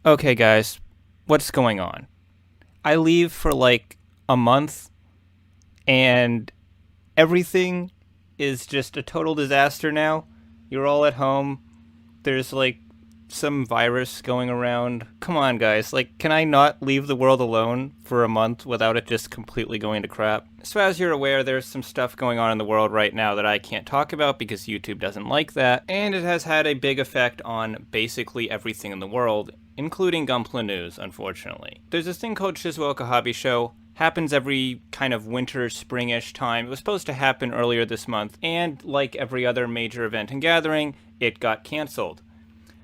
Okay, guys, what's going on? I leave for like a month and everything is just a total disaster now. You're all at home. There's like some virus going around. Come on, guys. Like, can I not leave the world alone for a month without it just completely going to crap? So, as you're aware, there's some stuff going on in the world right now that I can't talk about because YouTube doesn't like that, and it has had a big effect on basically everything in the world, including Gunpla news, unfortunately. There's this thing called Shizuoka Hobby Show. Happens every kind of winter, springish time. It was supposed to happen earlier this month, and like every other major event and gathering, it got cancelled.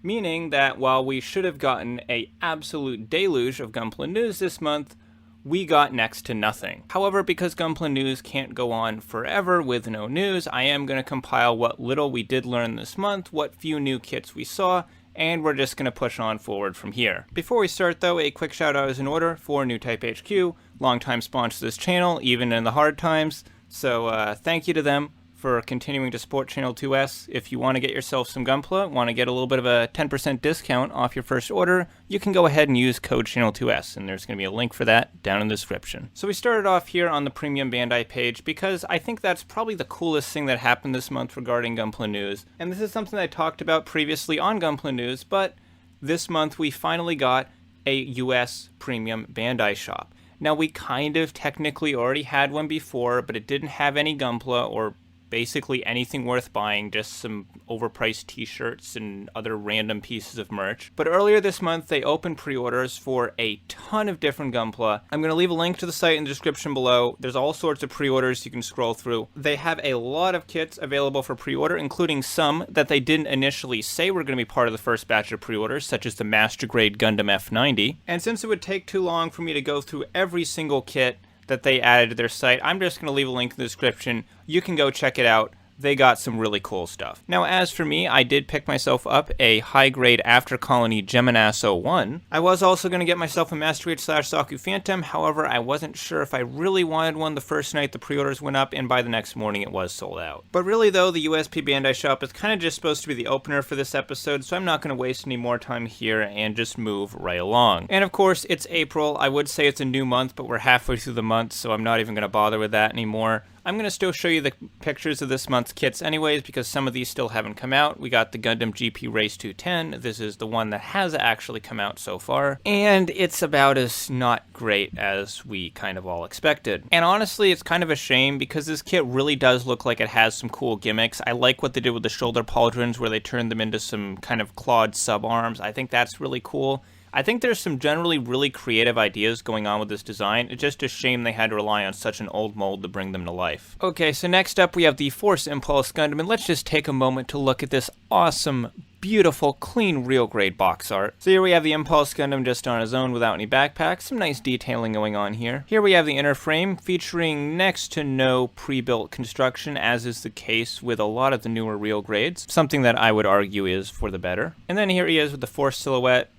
Meaning that while we should have gotten a absolute deluge of Gunpla news this month, we got next to nothing. However, because Gunpla news can't go on forever with no news, I am going to compile what little we did learn this month, what few new kits we saw, and we're just going to push on forward from here. Before we start though, a quick shout out is in order for New Type HQ, longtime sponsor of this channel, even in the hard times. So thank you to them for continuing to support Channel 2S. If you want to get yourself some Gunpla, want to get a little bit of a 10% discount off your first order, you can go ahead and use code Channel 2S, and there's going to be a link for that down in the description. So we started off here on the Premium Bandai page because I think that's probably the coolest thing that happened this month regarding Gunpla news. And this is something I talked about previously on Gunpla news, but this month we finally got a US Premium Bandai shop. Now we kind of technically already had one before, but it didn't have any Gunpla or basically anything worth buying, just some overpriced t-shirts and other random pieces of merch. But earlier this month, they opened pre-orders for a ton of different Gunpla. I'm going to leave a link to the site in the description below. There's all sorts of pre-orders you can scroll through. They have a lot of kits available for pre-order, including some that they didn't initially say were going to be part of the first batch of pre-orders, such as the Master Grade Gundam F90. And since it would take too long for me to go through every single kit that they added to their site, I'm just going to leave a link in the description. You can go check it out. They got some really cool stuff. Now, as for me, I did pick myself up a high-grade After Colony Geminas 01. I was also going to get myself a Master Grade / Saku Phantom, however, I wasn't sure if I really wanted one the first night the pre-orders went up, and by the next morning it was sold out. But really, though, the USP Bandai shop is kind of just supposed to be the opener for this episode, so I'm not going to waste any more time here and just move right along. And of course, it's April. I would say it's a new month, but we're halfway through the month, so I'm not even going to bother with that anymore. I'm going to still show you the pictures of this month's kits anyways, because some of these still haven't come out. We got the Gundam GP Race 210. This is the one that has actually come out so far. And it's about as not great as we kind of all expected. And honestly, it's kind of a shame because this kit really does look like it has some cool gimmicks. I like what they did with the shoulder pauldrons where they turned them into some kind of clawed sub-arms. I think that's really cool. I think there's some generally really creative ideas going on with this design. It's just a shame they had to rely on such an old mold to bring them to life. Okay, so next up we have the Force Impulse Gundam, and let's just take a moment to look at this awesome, beautiful, clean, real grade box art. So here we have the Impulse Gundam just on his own without any backpack. Some nice detailing going on here. Here we have the inner frame featuring next to no pre-built construction, as is the case with a lot of the newer real grades. Something that I would argue is for the better. And then here he is with the Force silhouette.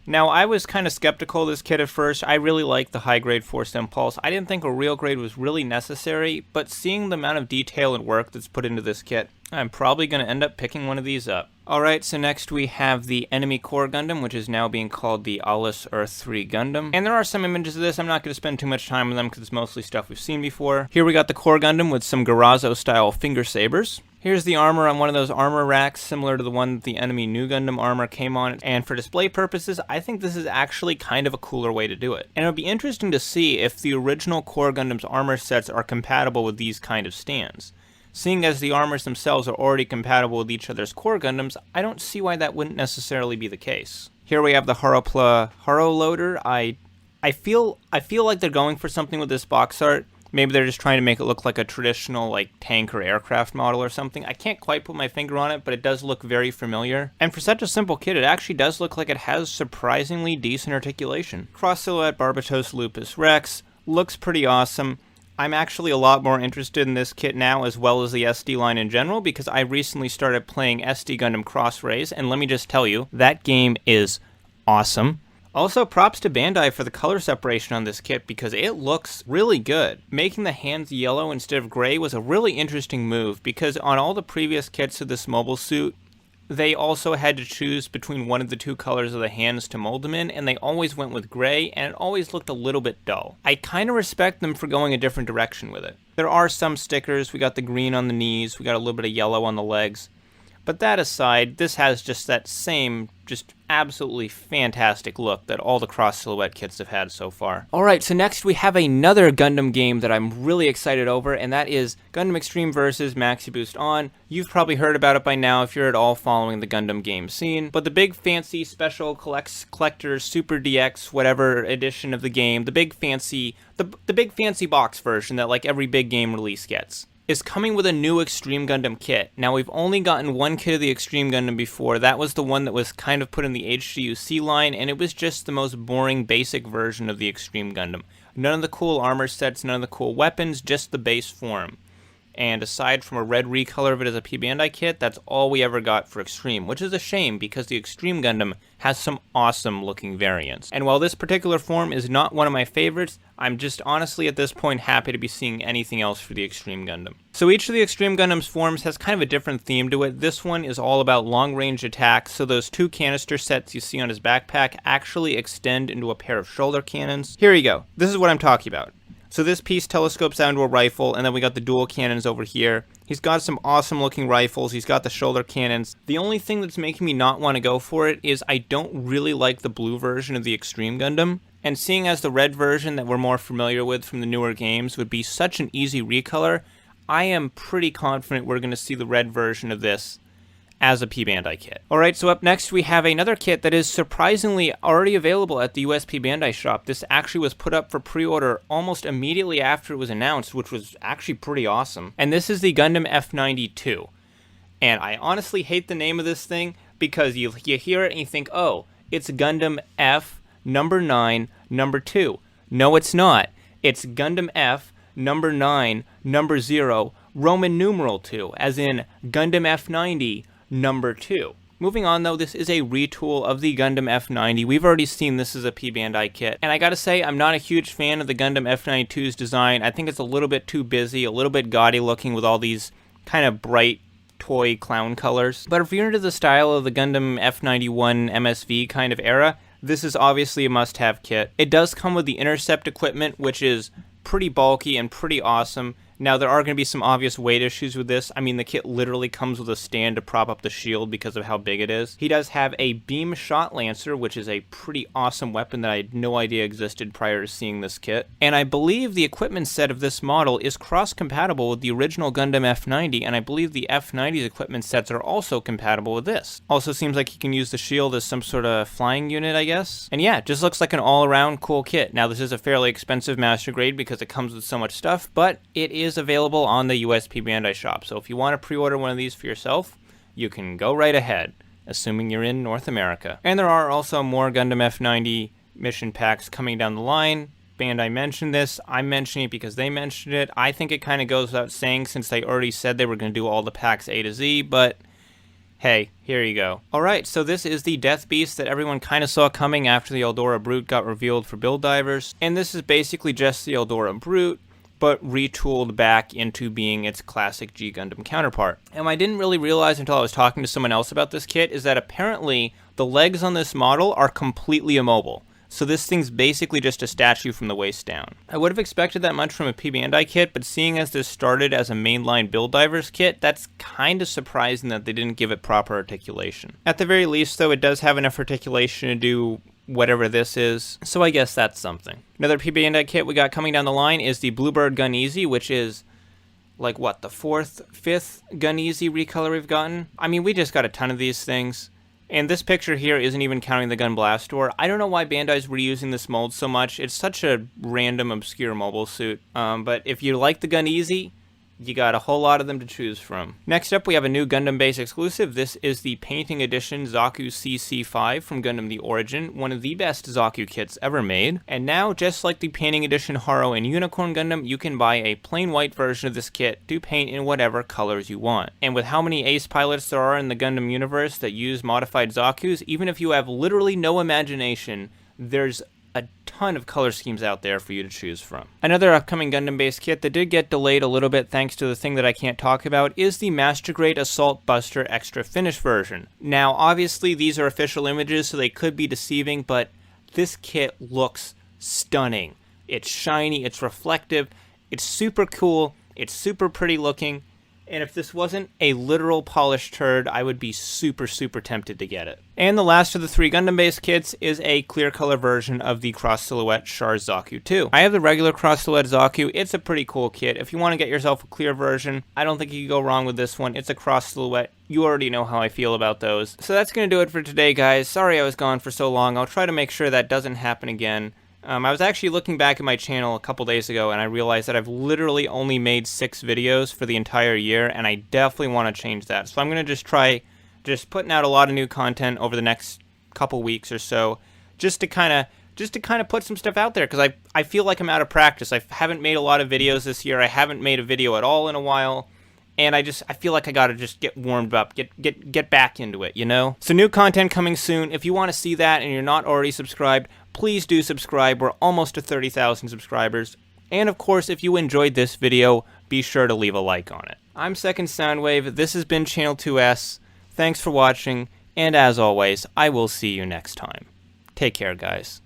Now, I was kind of skeptical of this kit at first. I really liked the high-grade Force Impulse. I didn't think a real grade was really necessary, but seeing the amount of detail and work that's put into this kit, I'm probably going to end up picking one of these up. Alright, so next we have the Enemy Core Gundam, which is now being called the Alice Earth 3 Gundam. And there are some images of this. I'm not going to spend too much time on them because it's mostly stuff we've seen before. Here we got the Core Gundam with some Garazo-style finger sabers. Here's the armor on one of those armor racks, similar to the one that the Enemy New Gundam armor came on, and for display purposes, I think this is actually kind of a cooler way to do it. And it would be interesting to see if the original Core Gundam's armor sets are compatible with these kind of stands. Seeing as the armors themselves are already compatible with each other's Core Gundams, I don't see why that wouldn't necessarily be the case. Here we have the Haropla Haro Loader. I feel like they're going for something with this box art. Maybe they're just trying to make it look like a traditional like tank or aircraft model or something. I can't quite put my finger on it, but it does look very familiar. And for such a simple kit, it actually does look like it has surprisingly decent articulation. Cross Silhouette Barbatos Lupus Rex looks pretty awesome. I'm actually a lot more interested in this kit now, as well as the SD line in general, because I recently started playing SD Gundam Cross Rays, and let me just tell you, that game is awesome. Also, props to Bandai for the color separation on this kit because it looks really good. Making the hands yellow instead of gray was a really interesting move because on all the previous kits of this mobile suit, they also had to choose between one of the two colors of the hands to mold them in, and they always went with gray, and it always looked a little bit dull. I kind of respect them for going a different direction with it. There are some stickers. We got the green on the knees, we got a little bit of yellow on the legs. But that aside, this has just that same, just absolutely fantastic look that all the cross silhouette kits have had so far. Alright, so next we have another Gundam game that I'm really excited over, and that is Gundam Xtreme vs. Maxi Boost On. You've probably heard about it by now if you're at all following the Gundam game scene. But the big fancy special collector Super DX whatever edition of the game, the big fancy box version that like every big game release gets, is coming with a new Extreme Gundam kit. Now, we've only gotten one kit of the Extreme Gundam before. That was the one that was kind of put in the HGUC line, and it was just the most boring, basic version of the Extreme Gundam. None of the cool armor sets, none of the cool weapons, just the base form. And aside from a red recolor of it as a P Bandai kit, that's all we ever got for Extreme, which is a shame because the Extreme Gundam has some awesome looking variants. And while this particular form is not one of my favorites, I'm just honestly at this point happy to be seeing anything else for the Extreme Gundam. So each of the Extreme Gundam's forms has kind of a different theme to it. This one is all about long-range attacks, so those two canister sets you see on his backpack actually extend into a pair of shoulder cannons. Here you go. This is what I'm talking about. So this piece telescopes down to a rifle, and then we got the dual cannons over here. He's got some awesome looking rifles, he's got the shoulder cannons. The only thing that's making me not want to go for it is I don't really like the blue version of the Extreme Gundam. And seeing as the red version that we're more familiar with from the newer games would be such an easy recolor, I am pretty confident we're going to see the red version of this as a P Bandai kit. Alright, so up next we have another kit that is surprisingly already available at the US P Bandai shop. This actually was put up for pre-order almost immediately after it was announced, which was actually pretty awesome. And this is the Gundam F92. And I honestly hate the name of this thing because you hear it and you think, oh, it's Gundam F number 9, number 2. No, it's not. It's Gundam F number 9, number 0, Roman numeral 2, as in Gundam F90, number 2. Moving on though, this is a retool of the Gundam F90. We've already seen this as a P Bandai kit, and I gotta say, I'm not a huge fan of the Gundam F92's design. I think it's a little bit too busy, a little bit gaudy looking with all these kind of bright toy clown colors. But if you're into the style of the Gundam F91 MSV kind of era, this is obviously a must-have kit. It does come with the intercept equipment, which is pretty bulky and pretty awesome. Now, there are going to be some obvious weight issues with this. I mean, the kit literally comes with a stand to prop up the shield because of how big it is. He does have a beam shot lancer, which is a pretty awesome weapon that I had no idea existed prior to seeing this kit. And I believe the equipment set of this model is cross-compatible with the original Gundam F90, and I believe the F90's equipment sets are also compatible with this. Also seems like you can use the shield as some sort of flying unit, I guess. And yeah, just looks like an all-around cool kit. Now, this is a fairly expensive master grade because it comes with so much stuff, but it is available on the US P Bandai shop. So if you want to pre-order one of these for yourself, you can go right ahead, assuming you're in North America. And there are also more Gundam F90 mission packs coming down the line. Bandai mentioned this. I'm mentioning it because they mentioned it. I think it kind of goes without saying since they already said they were going to do all the packs A to Z, but hey, here you go. Alright, so this is the Death Beast that everyone kind of saw coming after the Eldora Brute got revealed for Build Divers. And this is basically just the Eldora Brute, but retooled back into being its classic G Gundam counterpart. And what I didn't really realize until I was talking to someone else about this kit is that apparently the legs on this model are completely immobile. So this thing's basically just a statue from the waist down. I would have expected that much from a P Bandai kit, but seeing as this started as a mainline Build Divers kit, that's kind of surprising that they didn't give it proper articulation. At the very least though, it does have enough articulation to do whatever this is, so I guess that's something. Another P Bandai kit we got coming down the line is the Bluebird Gun Easy, which is like what, the fifth Gun Easy recolor we've gotten? I mean, we just got a ton of these things. And this picture here isn't even counting the Gun Blastor. I don't know why Bandai's reusing this mold so much. It's such a random, obscure mobile suit. But if you like the Gun Easy, you got a whole lot of them to choose from. Next up, we have a new Gundam base exclusive. This is the Painting Edition Zaku CC5 from Gundam The Origin, one of the best Zaku kits ever made. And now, just like the Painting Edition Haro and Unicorn Gundam, you can buy a plain white version of this kit to paint in whatever colors you want. And with how many ace pilots there are in the Gundam universe that use modified Zakus, even if you have literally no imagination, there's a ton of color schemes out there for you to choose from. Another upcoming Gundam base kit that did get delayed a little bit thanks to the thing that I can't talk about is the Master Grade Assault Buster Extra Finish version. Now, obviously, these are official images, so they could be deceiving, but this kit looks stunning. It's shiny, it's reflective, it's super cool, it's super pretty looking, and if this wasn't a literal polished turd, I would be super, super tempted to get it. And the last of the 3 Gundam base kits is a clear color version of the Cross Silhouette Char's Zaku 2. I have the regular Cross Silhouette Zaku. It's a pretty cool kit. If you want to get yourself a clear version, I don't think you can go wrong with this one. It's a Cross Silhouette. You already know how I feel about those. So that's going to do it for today, guys. Sorry I was gone for so long. I'll try to make sure that doesn't happen again. I was actually looking back at my channel a couple days ago, and I realized that I've literally only made 6 videos for the entire year, and I definitely want to change that. So I'm going to just try putting out a lot of new content over the next couple weeks or so, just to kind of put some stuff out there, because I feel like I'm out of practice. I haven't made a lot of videos this year. I haven't made a video at all in a while. And I feel like I gotta just get warmed up, get back into it, you know? So new content coming soon. If you want to see that and you're not already subscribed, please do subscribe. We're almost to 30,000 subscribers. And of course, if you enjoyed this video, be sure to leave a like on it. I'm Second Soundwave. This has been Channel 2S. Thanks for watching, and as always, I will see you next time. Take care, guys.